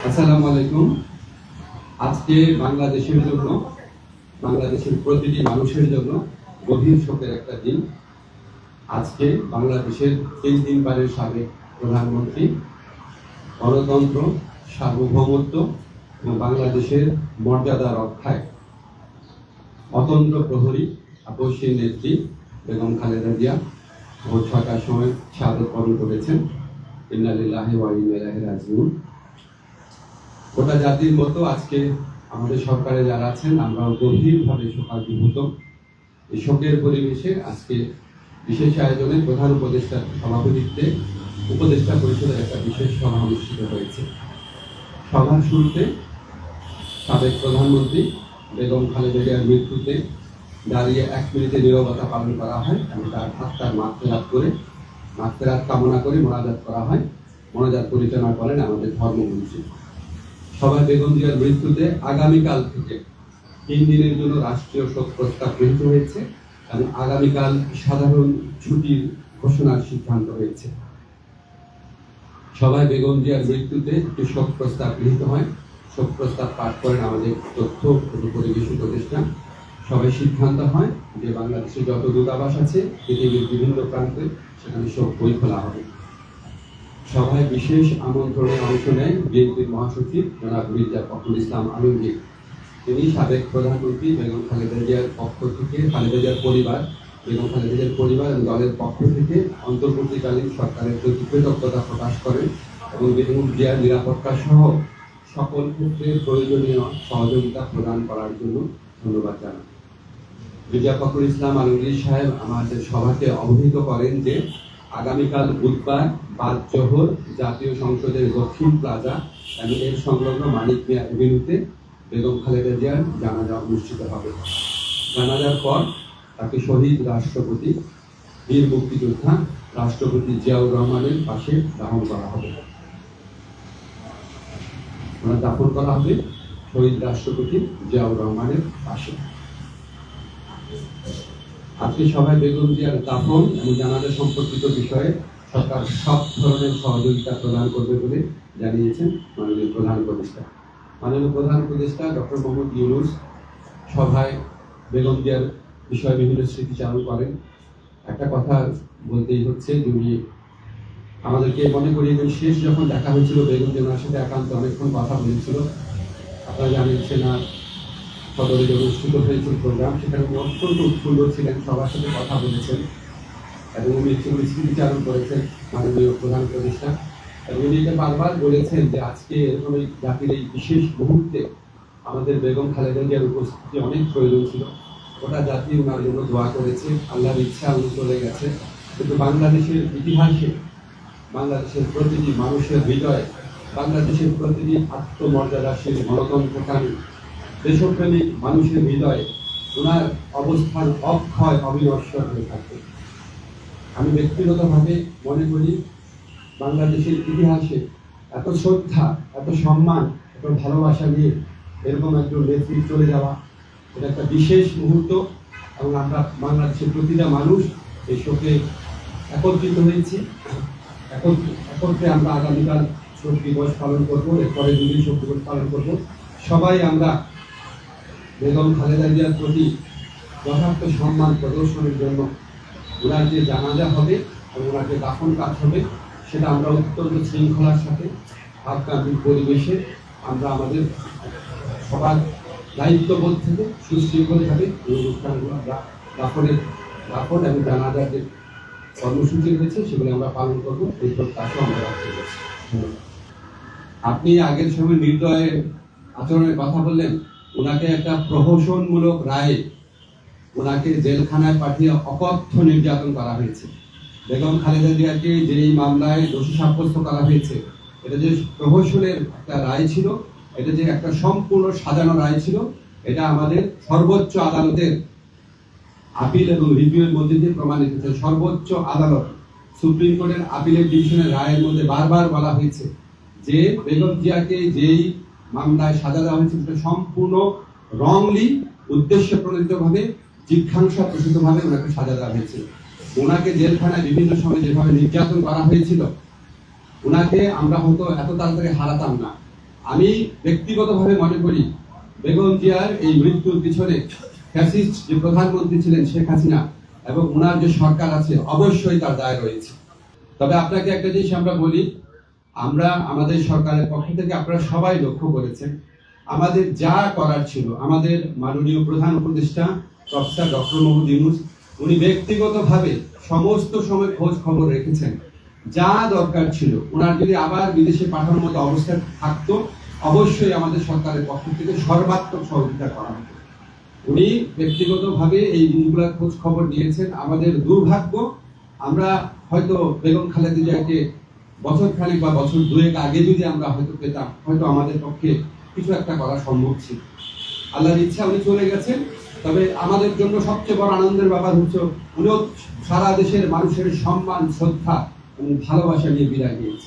আসসালামু আলাইকুম। আজকে বাংলাদেশের জন্য, বাংলাদেশের প্রতিটি মানুষের জন্য গভীর শোকের একটা দিন। আজকে বাংলাদেশের 3 বারের সাবেক প্রধানমন্ত্রী, গণতন্ত্র, সার্বভৌমত্ব এবং বাংলাদেশের মর্যাদা রক্ষায় অতন্ত্র প্রহরী আপসী নেত্রী বেগম খালেদা জিয়া ভোর 6টার সময় শাহাদত বরণ করেছেন। ইন্না লিল্লাহি ওয়া ইন্না ইলাইহি রাজিউন। গোটা জাতির মতো আজকে আমাদের সরকারে যারা আছেন আমরাও গভীরভাবে শোকাভিভূত। এই শোকের পরিবেশে আজকে বিশেষ আয়োজনে প্রধান উপদেষ্টার সভাপতিত্বে উপদেষ্টা পরিষদের একটা বিশেষ সভা অনুষ্ঠিত হয়েছে। সভার শুরুতে সাবেক প্রধানমন্ত্রী বেগম খালেদা জিয়ার মৃত্যুতে দাঁড়িয়ে 1 মিনিটের নীরবতা পালন করা হয় এবং তার আত্মার মাগফিরাত কামনা করে মোনাজাত করা হয়। মোনাজাত পরিচালনা করেন আমাদের ধর্মমন্ত্রী। সভায় বেগম জিয়ার মৃত্যুতে আগামীকাল থেকে 3 দিনের জন্য রাষ্ট্রীয় শোক প্রস্তাব গৃহীত হয়েছে এবং আগামীকাল সাধারণ ছুটির ঘোষণার সিদ্ধান্ত হয়েছে। সভায় বেগম জিয়ার মৃত্যুতে একটি শোক প্রস্তাব গৃহীত হয়। শোক প্রস্তাব পাঠ করেন আমাদের তথ্য ও পরিবেশ উপদেষ্টা। সবাই সিদ্ধান্ত হয় যে বাংলাদেশে যত দূতাবাস আছে পৃথিবীর বিভিন্ন প্রান্তে সেখানে শোক বই খোলা হবে। সভায় বিশেষ আমন্ত্রণে অংশ নেয় বিএনপির মহাসচিব জনাব মির্জা ফখরুল ইসলাম আলমগীর। তিনি সাবেক প্রধানমন্ত্রী বেগম খালেদা জিয়ার পক্ষ থেকে খালেদা জিয়ার পরিবার এবং দলের পক্ষ থেকে অন্তর্বর্তীকালীন সরকারের প্রতি কৃতজ্ঞতা প্রকাশ করেন এবং বেগম জিয়ার নিরাপত্তা সহ সকল ক্ষেত্রে প্রয়োজনীয় সহযোগিতা প্রদান করার জন্য ধন্যবাদ জানান। মির্জা ফখরুল ইসলাম আলমগীর সাহেব আমাদের সভাকে অবহিত করেন যে আগামীকাল বুধবার 5 জোহর জাতীয় সংসদের দক্ষিণ প্লাজা এবং এর সংলগ্ন মানিক মিয়া এভিনিউতে বেগম খালেদা জিয়ার জানাজা অনুষ্ঠিত হবে। জানাজার পর তাকে শহীদ রাষ্ট্রপতি, বীর মুক্তিযোদ্ধা রাষ্ট্রপতি জিয়াউর রহমানের পাশে দাফন করা হবে। শহীদ রাষ্ট্রপতি জিয়াউর রহমানের পাশে। আজকে সবাই বেগম জিয়ার দাফন এবং জানাজা সম্পর্কিত বিষয়ে সরকার সব ধরনের সহযোগিতা প্রদান করবে বলে জানিয়েছেন মাননীয় প্রধান উপদেষ্টা। মাননীয় প্রধান উপদেষ্টা ডক্টর মোহাম্মদ ইউনূস সভায় বেগম জিয়ার বিষয়ে বিভিন্ন স্মৃতিচারণ করেন। একটা কথা বলতেই হচ্ছে, যিনি আমাদেরকে মনে করিয়ে দেন শেষ যখন দেখা হয়েছিল বেগম জিয়ার সাথে একান্ত অনেকক্ষণ কথা বলেছিল। আপনারা জানেন সেনা সদরে যে অনুষ্ঠিত হয়েছিল প্রোগ্রাম, সেখানে উনি অত্যন্ত উৎফুল্ল ছিলেন, সবার সাথে কথা বলেছেন এবং উনি স্মৃতিচারণ করেছেন মাননীয় প্রধান উপদেষ্টা। এবং উনি এটা বারবার বলেছেন যে আজকে এরকম এই জাতির এই বিশেষ মুহূর্তে আমাদের বেগম খালেদা জিয়ার উপস্থিতি অনেক প্রয়োজন ছিল। গোটা জাতি ওনার জন্য দোয়া করেছে, আল্লাহর ইচ্ছা উনি চলে গেছে। কিন্তু বাংলাদেশের ইতিহাসে, বাংলাদেশের প্রতিটি মানুষের হৃদয়ে, বাংলাদেশের প্রতিটি আত্মমর্যাদাশীল গণতন্ত্রকামী দেশপ্রেমিক মানুষের হৃদয়ে ওনার অবস্থান অক্ষয় অবিনশ্বর হয়ে থাকবে। আমি ব্যক্তিগতভাবে মনে করি বাংলাদেশের ইতিহাসে এত শ্রদ্ধা, এত সম্মান, এত ভালোবাসা নিয়ে এরকম একজন নেত্রী চলে যাওয়া, এটা একটা বিশেষ মুহূর্ত এবং আমরা বাংলাদেশের প্রতিটা মানুষ এই শোকে একত্রিত হয়েছি। একত্রে আমরা আগামীকাল শোক দিবস পালন করবো, এরপরে 2 দিন শোক দিবস পালন করবো। সবাই আমরা বেগম খালেদা জিয়ার প্রতি যথার্থ সম্মান প্রদর্শনের জন্য ওনার যে জানাজা হবে এবং ওনার যে দাফন কাজ হবে সেটা আমরা অত্যন্ত শৃঙ্খলার সাথে ভাবগাম্ভীর পরিবেশে আমরা আমাদের সবার দায়িত্ববোধ থেকে সুশৃঙ্খলভাবে এই অনুষ্ঠানগুলো আমরা দাফন এবং জানাজার যে কর্মসূচি রয়েছে সেগুলো আমরা পালন করবো, এই প্রত্যাশা আমরা রাখতে চাই। আপনি আগের সময় নির্দয়ের আচরণের কথা বললেন। ওনাকে একটা প্রহসনমূলক রায়ে ওনাকে জেলখানায় পাঠিয়ে অকথ্য নির্যাতন করা হয়েছে। বেগম খালেদা জিয়াকে যেই মামলায় দোষী সাব্যস্ত করা হয়েছে, এটা যে প্রহসনের একটা রায় ছিল, এটা যে একটা সম্পূর্ণ সাজানো রায় ছিল, এটা আমাদের সর্বোচ্চ আদালতের আপিল এবং রিভিউয়ের মধ্যে দিয়ে প্রমাণিত হয়েছে। সর্বোচ্চ আদালত সুপ্রিম কোর্টের আপিলের ডিভিশনের রায়ের মধ্যে বারবার বলা হয়েছে যে বেগম জিয়াকে যেই মামলায় সাজা দেওয়া হয়েছে সেটা সম্পূর্ণ রংলি, উদ্দেশ্য প্রণোদিতভাবে, জিজ্ঞাসা প্রসূতভাবে ওনাকে সাজা দেওয়া হয়েছিল। ওনাকে জেলখানায় বিভিন্ন সময় যেভাবে নির্যাতন করা হয়েছিল, ওনাকে আমরা হয়তো এত তাড়াতাড়ি হারাতাম না, আমি ব্যক্তিগতভাবে মনে করি বেগম জিয়ার এই মৃত্যুর পিছনে ফ্যাসিস্ট যে প্রধানমন্ত্রী ছিলেন শেখ হাসিনা এবং ওনার যে সরকার আছে অবশ্যই তার দায় রয়েছে। তবে আপনাকে একটা জিনিস আমরা বলি, আমরা আমাদের সরকারের পক্ষ থেকে আপনারা সবাই লক্ষ্য করেছেন আমাদের যা করার ছিল, আমাদের মাননীয় প্রধান উপদেষ্টা প্রফেসর ডক্টর মোহাম্মদ ইউনূস উনি ব্যক্তিগতভাবে সমস্ত সময় খোঁজ খবর রেখেছেন। যা দরকার ছিল, ওনার যদি আবার বিদেশে পাঠানোর মতো অবস্থা থাকতো অবশ্যই আমাদের সরকারের পক্ষ থেকে সর্বাত্মক সহযোগিতা করা হতো। উনি ব্যক্তিগতভাবে এই জিনিসগুলোর খোঁজ খবর নিয়েছেন। আমাদের দুর্ভাগ্য, আমরা হয়তো বেগম খালেদা জিয়াকে বছর খানেক বা বছর দুয়েক আগে যদি আমরা হয়তো পেতাম, হয়তো আমাদের পক্ষে কিছু একটা করা সম্ভব ছিল। আল্লাহর ইচ্ছা উনি চলে গেছেন। তবে আমাদের জন্য সবচেয়ে বড় আনন্দের ব্যাপার হচ্ছে উনিও সারা দেশের মানুষের সম্মান, শ্রদ্ধা এবং ভালোবাসা নিয়ে বিদায় নিয়েছেন।